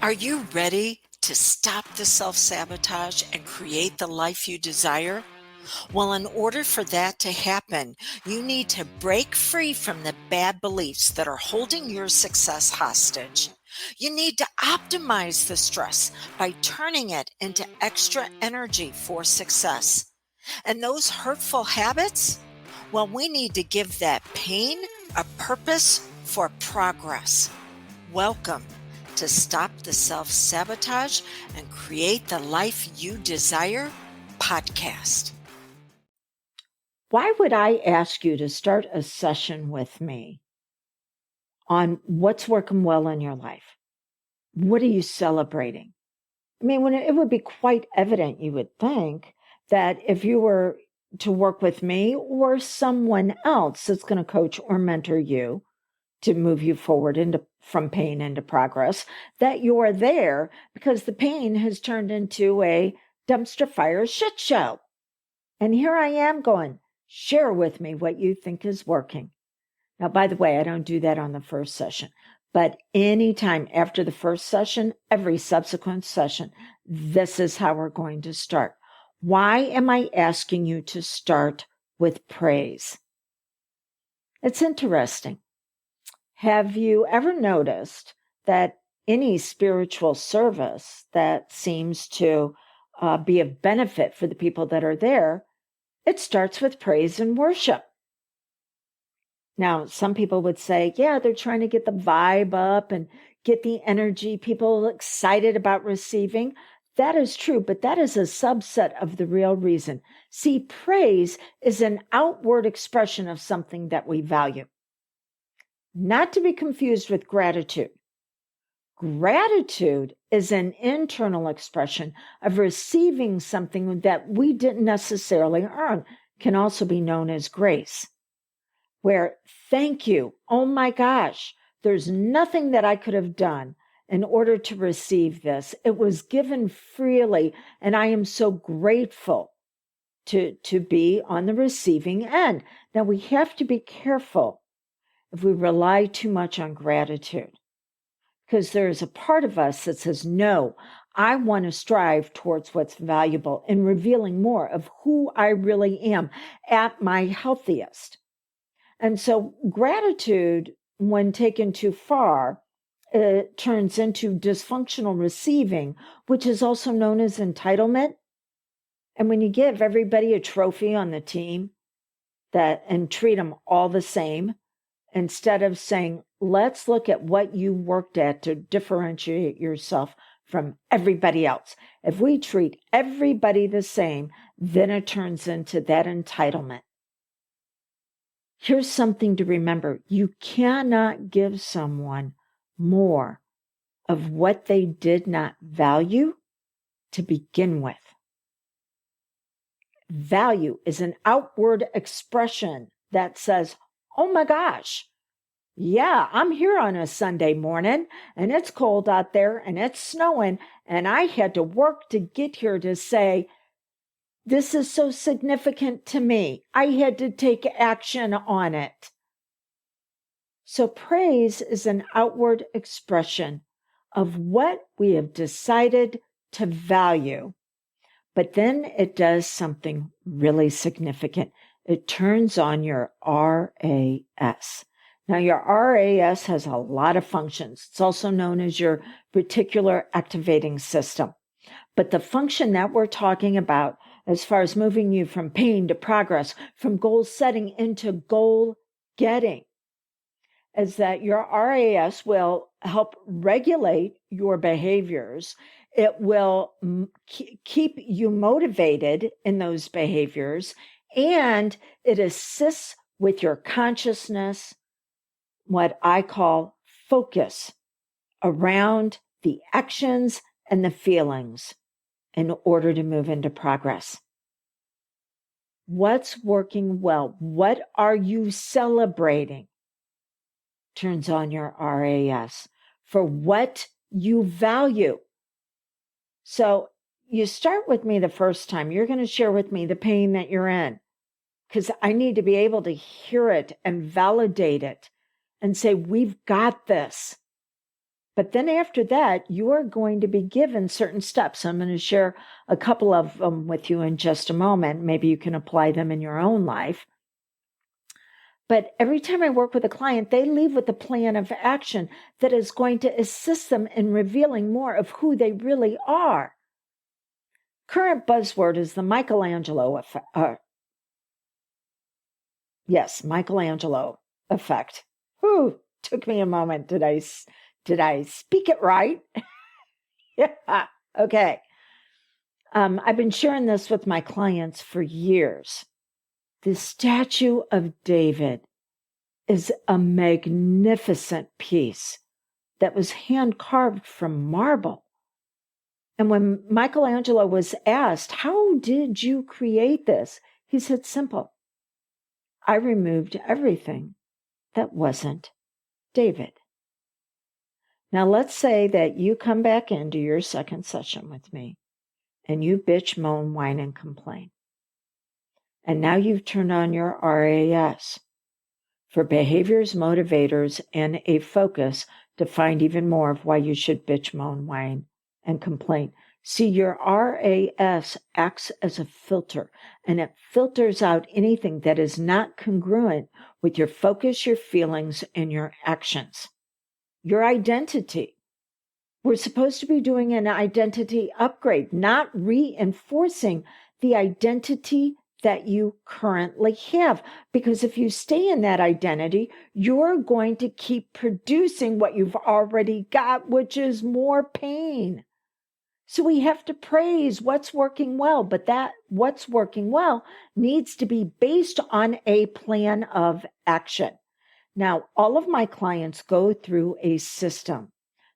Are you ready to stop the self-sabotage and create the life you desire? Well, in order for that to happen, you need to break free from the bad beliefs that are holding your success hostage. You need to optimize the stress by turning it into extra energy for success. And those hurtful habits? Well, we need to give that pain a purpose for progress. Welcome to Stop the Self-Sabotage and Create the Life You Desire podcast. Why would I ask you to start a session with me on what's working well in your life? What are you celebrating? I mean, it would be quite evident, you would think, that if you were to work with me or someone else that's going to coach or mentor you to move you forward from pain into progress, that you're there because the pain has turned into a dumpster fire shit show. And here I am going, share with me what you think is working. Now, by the way, I don't do that on the first session, but anytime after the first session, every subsequent session, this is how we're going to start. Why am I asking you to start with praise? It's interesting. Have you ever noticed that any spiritual service that seems to be of benefit for the people that are there, it starts with praise and worship? Now, some people would say, yeah, they're trying to get the vibe up and get the energy, people excited about receiving. That is true, but that is a subset of the real reason. See, praise is an outward expression of something that we value, not to be confused with gratitude. Gratitude is an internal expression of receiving something that we didn't necessarily earn, can also be known as grace. Where thank you, oh my gosh, there's nothing that I could have done in order to receive this. It was given freely, and I am so grateful to be on the receiving end. Now, we have to be careful if we rely too much on gratitude, because there's a part of us that says, no, I want to strive towards what's valuable and revealing more of who I really am at my healthiest. And so gratitude, when taken too far, it turns into dysfunctional receiving, which is also known as entitlement. And when you give everybody a trophy on the team and treat them all the same, instead of saying, let's look at what you worked at to differentiate yourself from everybody else. If we treat everybody the same, then it turns into that entitlement. Here's something to remember. You cannot give someone more of what they did not value to begin with. Value is an outward expression that says, oh my gosh, yeah, I'm here on a Sunday morning and it's cold out there and it's snowing and I had to work to get here to say, this is so significant to me. I had to take action on it. So praise is an outward expression of what we have decided to value. But then it does something really significant. It turns on your RAS. Now, your RAS has a lot of functions. It's also known as your reticular activating system. But the function that we're talking about, as far as moving you from pain to progress, from goal setting into goal getting, is that your RAS will help regulate your behaviors. It will keep you motivated in those behaviors, and it assists with your consciousness, what I call focus around the actions and the feelings in order to move into progress. What's working well? What are you celebrating? Turns on your RAS for what you value. So you start with me the first time. You're going to share with me the pain that you're in, because I need to be able to hear it and validate it and say, we've got this. But then after that, you are going to be given certain steps. I'm going to share a couple of them with you in just a moment. Maybe you can apply them in your own life. But every time I work with a client, they leave with a plan of action that is going to assist them in revealing more of who they really are. Current buzzword is the Michelangelo effect. Michelangelo effect. Whew, took me a moment. Did I speak it right? Yeah. Okay. I've been sharing this with my clients for years. The statue of David is a magnificent piece that was hand carved from marble. And when Michelangelo was asked, "How did you create this?" he said, "Simple. I removed everything that wasn't David." Now, let's say that you come back into your second session with me and you bitch, moan, whine, and complain. And now you've turned on your RAS for behaviors, motivators, and a focus to find even more of why you should bitch, moan, whine, and complain. See, your RAS acts as a filter, and it filters out anything that is not congruent with your focus, your feelings, and your actions. Your identity. We're supposed to be doing an identity upgrade, not reinforcing the identity that you currently have. Because if you stay in that identity, you're going to keep producing what you've already got, which is more pain. So we have to praise what's working well, but that what's working well needs to be based on a plan of action. Now, all of my clients go through a system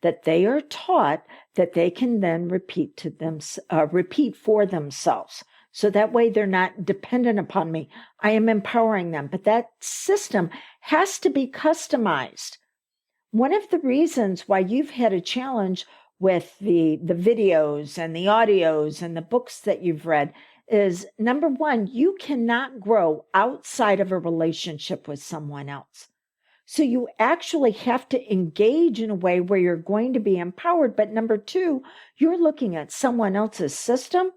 that they are taught that they can then repeat for themselves. So that way they're not dependent upon me. I am empowering them, but that system has to be customized. One of the reasons why you've had a challenge with the videos and the audios and the books that you've read is, number one, you cannot grow outside of a relationship with someone else. So you actually have to engage in a way where you're going to be empowered. But number two, you're looking at someone else's system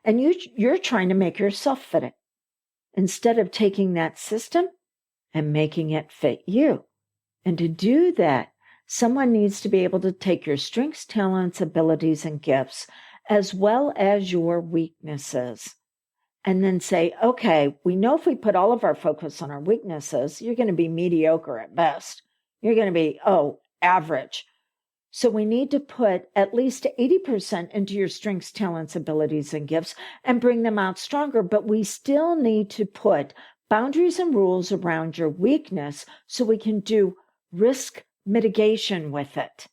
and you're trying to make yourself fit it instead of taking that system and making it fit you. And to do that, someone needs to be able to take your strengths, talents, abilities, and gifts, as well as your weaknesses, and then say, okay, we know if we put all of our focus on our weaknesses, you're going to be mediocre at best. You're going to be, average. So we need to put at least 80% into your strengths, talents, abilities, and gifts and bring them out stronger. But we still need to put boundaries and rules around your weakness so we can do risk mitigation with it.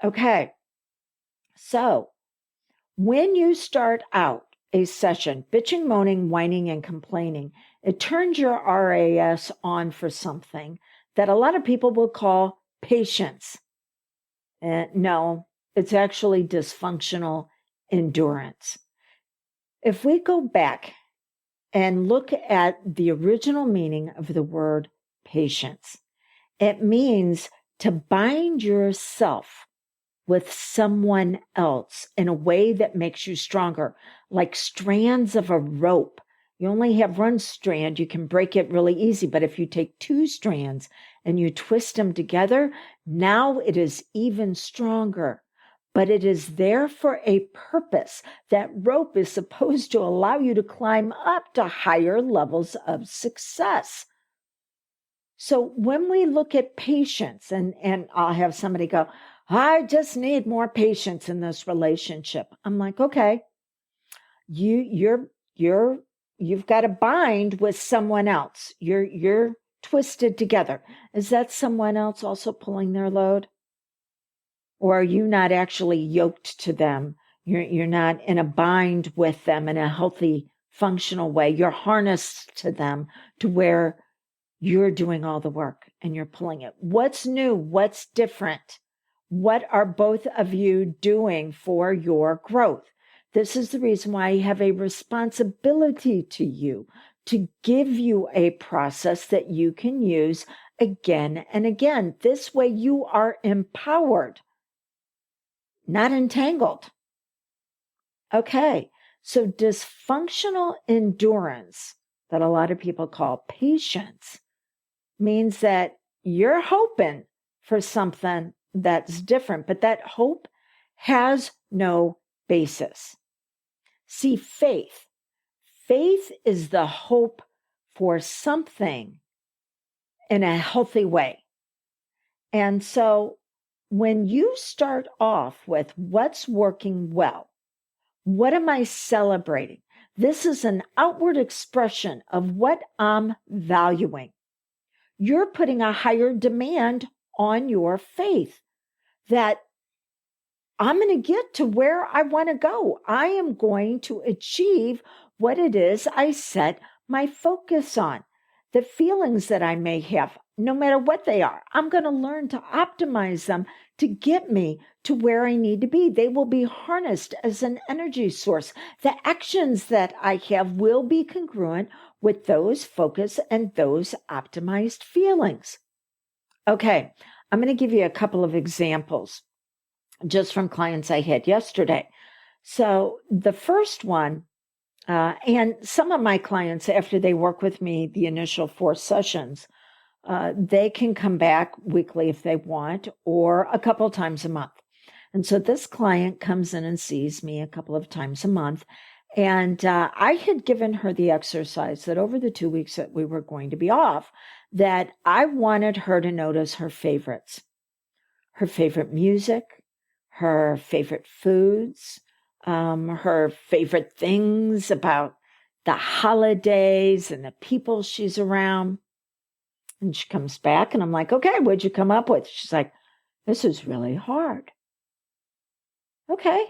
Okay. So when you start out a session, bitching, moaning, whining, and complaining, it turns your RAS on for something that a lot of people will call patience. No, it's actually dysfunctional endurance. If we go back and look at the original meaning of the word patience, it means to bind yourself with someone else in a way that makes you stronger, like strands of a rope. You only have one strand, you can break it really easy. But if you take two strands and you twist them together, now it is even stronger. But it is there for a purpose. That rope is supposed to allow you to climb up to higher levels of success. So when we look at patience, and I'll have somebody go, I just need more patience in this relationship. I'm like, okay, you've got to bind with someone else. You're twisted together. Is that someone else also pulling their load? Or are you not actually yoked to them? You're not in a bind with them in a healthy, functional way. You're harnessed to them to where you're doing all the work and you're pulling it. What's new? What's different? What are both of you doing for your growth? This is the reason why I have a responsibility to you to give you a process that you can use again and again. This way you are empowered, not entangled. Okay, so dysfunctional endurance, that a lot of people call patience, means that you're hoping for something that's different, but that hope has no basis. See, faith is the hope for something in a healthy way. And so when you start off with what's working well, what am I celebrating? This is an outward expression of what I'm valuing. You're putting a higher demand on your faith that I'm going to get to where I want to go. I am going to achieve what it is I set my focus on. The feelings that I may have, no matter what they are, I'm going to learn to optimize them to get me to where I need to be. They will be harnessed as an energy source. The actions that I have will be congruent with those focus and those optimized feelings. Okay, I'm going to give you a couple of examples just from clients I had yesterday. So the first one, and some of my clients, after they work with me the initial 4 sessions, they can come back weekly if they want, or a couple times a month. And so this client comes in and sees me a couple of times a month. And I had given her the exercise that over the 2 weeks that we were going to be off, that I wanted her to notice her favorites, her favorite music, her favorite foods, her favorite things about the holidays and the people she's around. And she comes back and I'm like, okay, what'd you come up with? She's like, this is really hard. Okay,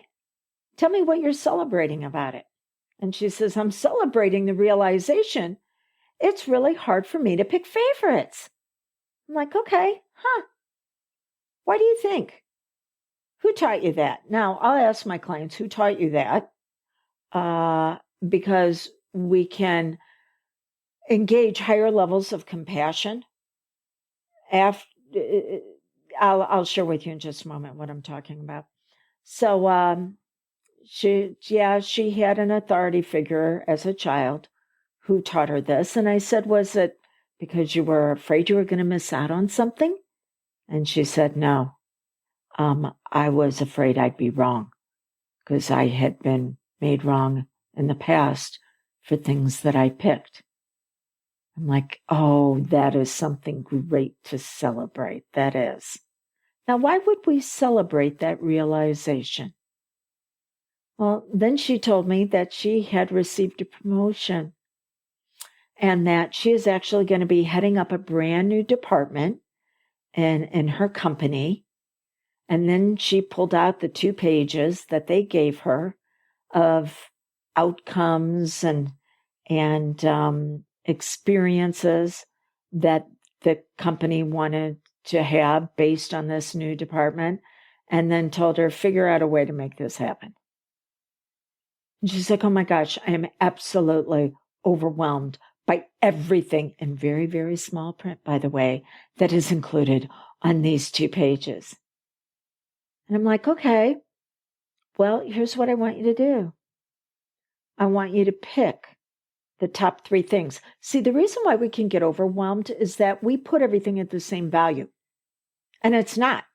tell me what you're celebrating about it. And she says, I'm celebrating the realization it's really hard for me to pick favorites. I'm like, okay, why do you think? Who taught you that? Now, I'll ask my clients, who taught you that? Because we can engage higher levels of compassion. I'll share with you in just a moment what I'm talking about. So she had an authority figure as a child who taught her this. And I said, was it because you were afraid you were going to miss out on something? And she said, no. I was afraid I'd be wrong because I had been made wrong in the past for things that I picked. I'm like, oh, that is something great to celebrate. That is. Now, why would we celebrate that realization? Well, then she told me that she had received a promotion and that she is actually going to be heading up a brand new department in her company. And then she pulled out the 2 pages that they gave her of outcomes and experiences that the company wanted to have based on this new department, and then told her, figure out a way to make this happen. And she's like, oh my gosh, I am absolutely overwhelmed by everything, in very, very small print, by the way, that is included on these 2 pages. And I'm like, okay, well, here's what I want you to do. I want you to pick the top 3 things. See, the reason why we can get overwhelmed is that we put everything at the same value, and it's not.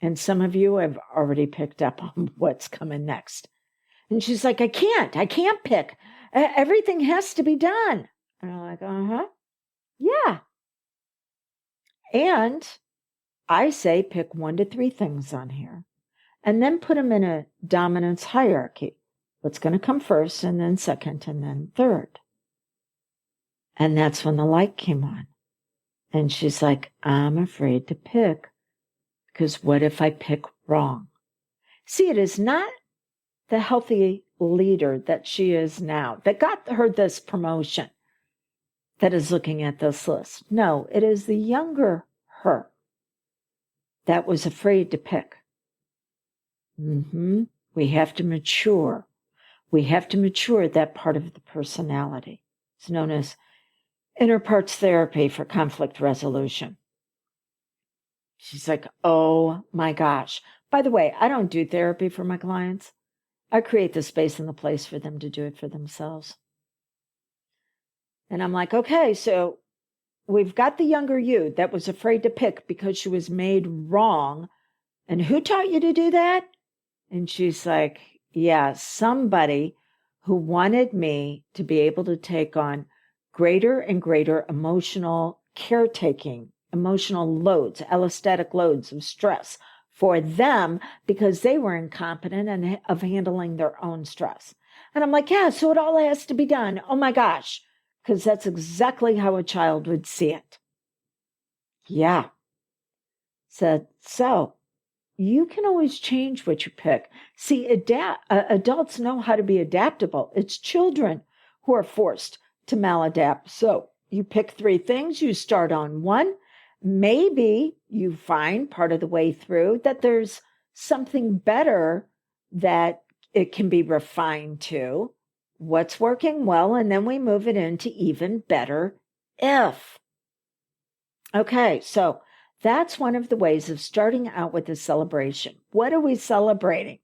And some of you have already picked up on what's coming next. And she's like, I can't pick. Everything has to be done. And I'm like, yeah. And I say pick 1 to 3 things on here and then put them in a dominance hierarchy. What's going to come first, and then second, and then third. And that's when the light came on. And she's like, I'm afraid to pick because what if I pick wrong? See, it is not the healthy leader that she is now that got her this promotion that is looking at this list. No, it is the younger her that was afraid to pick. We have to mature. We have to mature that part of the personality. It's known as inner parts therapy for conflict resolution. She's like, oh my gosh. By the way, I don't do therapy for my clients. I create the space and the place for them to do it for themselves. And I'm like, okay, so we've got the younger you that was afraid to pick because she was made wrong. And who taught you to do that? And she's like, yeah, somebody who wanted me to be able to take on greater and greater emotional caretaking, emotional loads, allostatic loads of stress for them because they were incompetent of handling their own stress. And I'm like, yeah, so it all has to be done. Oh my gosh, because that's exactly how a child would see it. Yeah. Said, so you can always change what you pick. See, adults know how to be adaptable. It's children who are forced to maladapt. So you pick 3 things, you start on one. Maybe you find part of the way through that there's something better that it can be refined to. What's working well, and then we move it into even better if. Okay, so that's one of the ways of starting out with a celebration. What are we celebrating?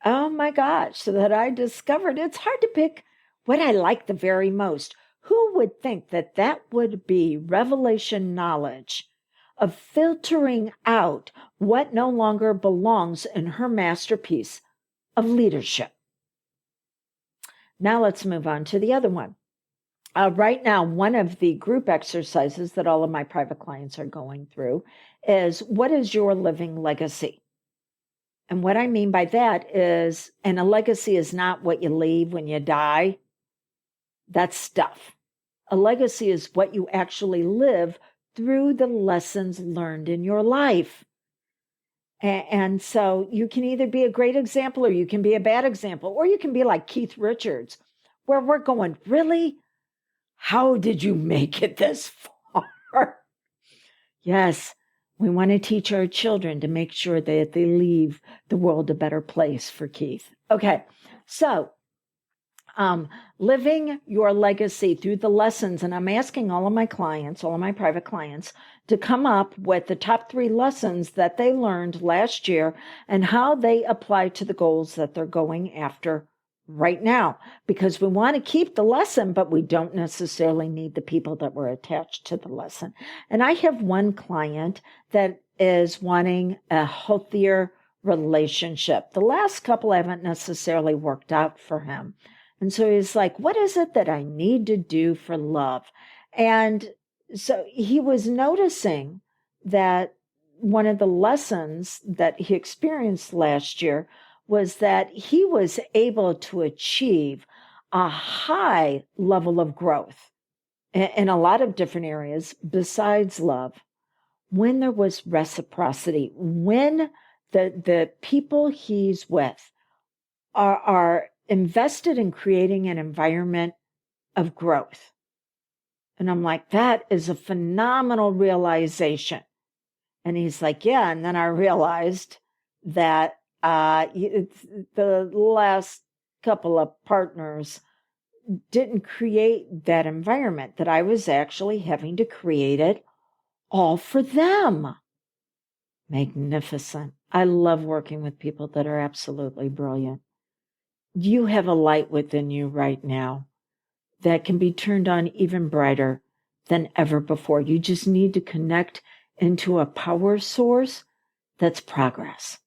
Oh my gosh, so that I discovered it's hard to pick what I like the very most. Who would think that that would be revelation knowledge of filtering out what no longer belongs in her masterpiece of leadership? Now let's move on to the other one. Right now, one of the group exercises that all of my private clients are going through is, what is your living legacy? And what I mean by that is, and a legacy is not what you leave when you die. That's stuff. A legacy is what you actually live through the lessons learned in your life. And so you can either be a great example or you can be a bad example, or you can be like Keith Richards, where we're going, really? How did you make it this far? Yes, we want to teach our children to make sure that they leave the world a better place for Keith. Okay, so living your legacy through the lessons, and I'm asking all of my clients, all of my private clients, to come up with the top 3 lessons that they learned last year and how they apply to the goals that they're going after right now, because we want to keep the lesson, but we don't necessarily need the people that were attached to the lesson. And I have one client that is wanting a healthier relationship. The last couple haven't necessarily worked out for him. And so he's like, what is it that I need to do for love? And so he was noticing that one of the lessons that he experienced last year was that he was able to achieve a high level of growth in a lot of different areas besides love when there was reciprocity, when the people he's with are invested in creating an environment of growth. And I'm like, that is a phenomenal realization. And he's like, yeah. And then I realized that the last couple of partners didn't create that environment, that I was actually having to create it all for them. Magnificent. I love working with people that are absolutely brilliant. You have a light within you right now that can be turned on even brighter than ever before. You just need to connect into a power source that's progress.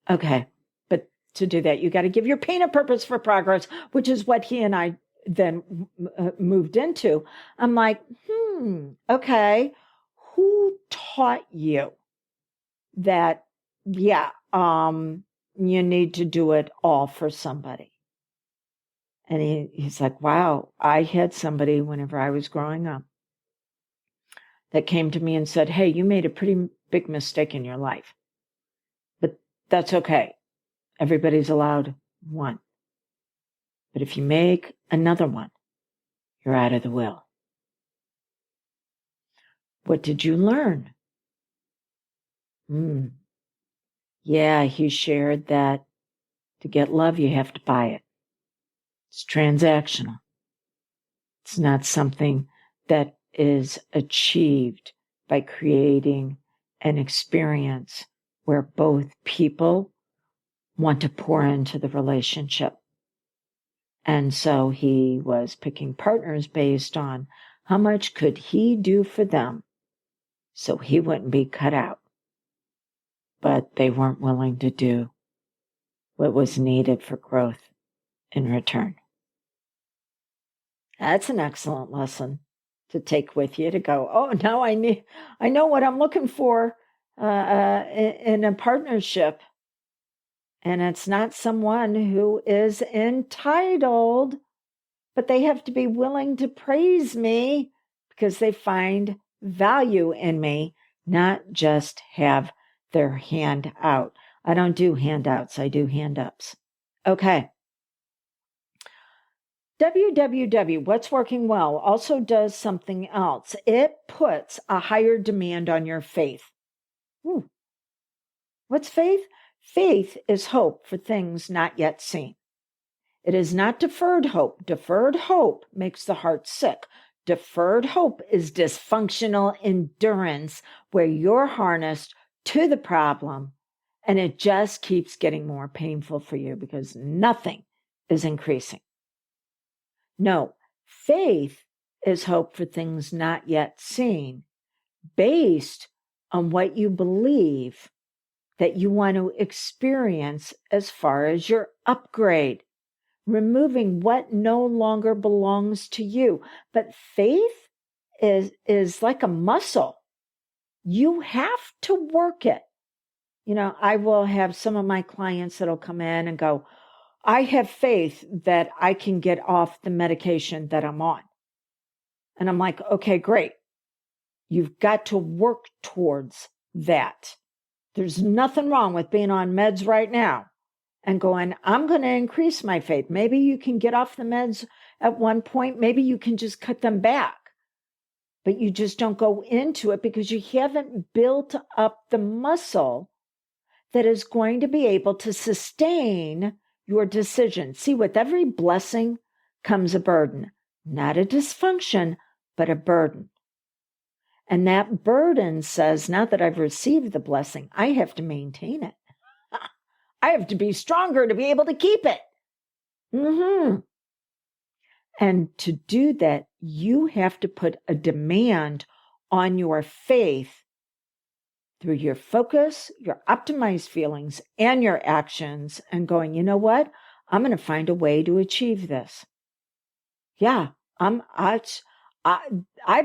Okay, but to do that, you got to give your pain a purpose for progress, which is what he and I then moved into. I'm like, okay, who taught you that, yeah, you need to do it all for somebody? And he's like, wow, I had somebody whenever I was growing up that came to me and said, hey, you made a pretty big mistake in your life, but that's okay. Everybody's allowed one. But if you make another one, you're out of the will. What did you learn? Yeah, he shared that to get love, you have to buy it. It's transactional. It's not something that is achieved by creating an experience where both people want to pour into the relationship. And so he was picking partners based on how much could he do for them so he wouldn't be cut out. But they weren't willing to do what was needed for growth in return. That's an excellent lesson to take with you, to go, oh, now I know what I'm looking for in a partnership. And it's not someone who is entitled, but they have to be willing to praise me because they find value in me, not just have their hand out. I don't do handouts, I do hand-ups. Okay. WWW, What's Working Well, also does something else. It puts a higher demand on your faith. Ooh. What's faith? Faith is hope for things not yet seen. It is not deferred hope. Deferred hope makes the heart sick. Deferred hope is dysfunctional endurance where you're harnessed to the problem and it just keeps getting more painful for you because nothing is increasing. No, faith is hope for things not yet seen, based on what you believe that you want to experience as far as your upgrade, removing what no longer belongs to you. But faith is like a muscle. You have to work it. I will have some of my clients that'll come in and go, I have faith that I can get off the medication that I'm on. And I'm like, okay, great. You've got to work towards that. There's nothing wrong with being on meds right now and going, I'm going to increase my faith. Maybe you can get off the meds at one point. Maybe you can just cut them back. But you just don't go into it because you haven't built up the muscle that is going to be able to sustain your decision. See, with every blessing comes a burden, not a dysfunction, but a burden. And that burden says, now that I've received the blessing, I have to maintain it. I have to be stronger to be able to keep it. And to do that, you have to put a demand on your faith through your focus, your optimized feelings, and your actions, and going, you know what? I'm going to find a way to achieve this. Yeah, I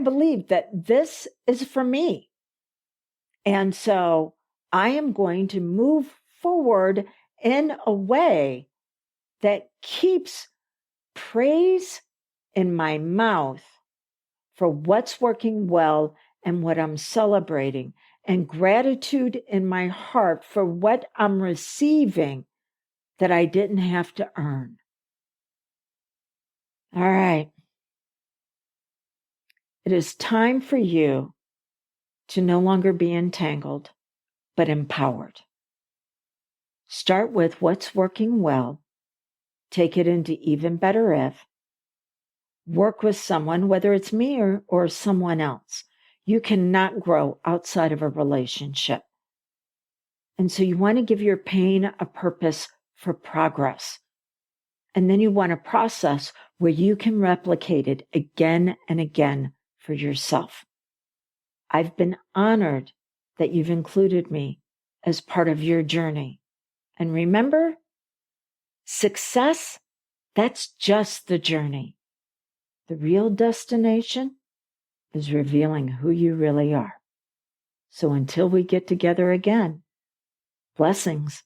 believe that this is for me. And so I am going to move forward in a way that keeps praise in my mouth for what's working well and what I'm celebrating, and gratitude in my heart for what I'm receiving that I didn't have to earn. All right. It is time for you to no longer be entangled, but empowered. Start with what's working well. Take it into even better if. Work with someone, whether it's me or someone else. You cannot grow outside of a relationship. And so you want to give your pain a purpose for progress. And then you want a process where you can replicate it again and again for yourself. I've been honored that you've included me as part of your journey. And remember, success, that's just the journey. The real destination is revealing who you really are. So until we get together again, blessings.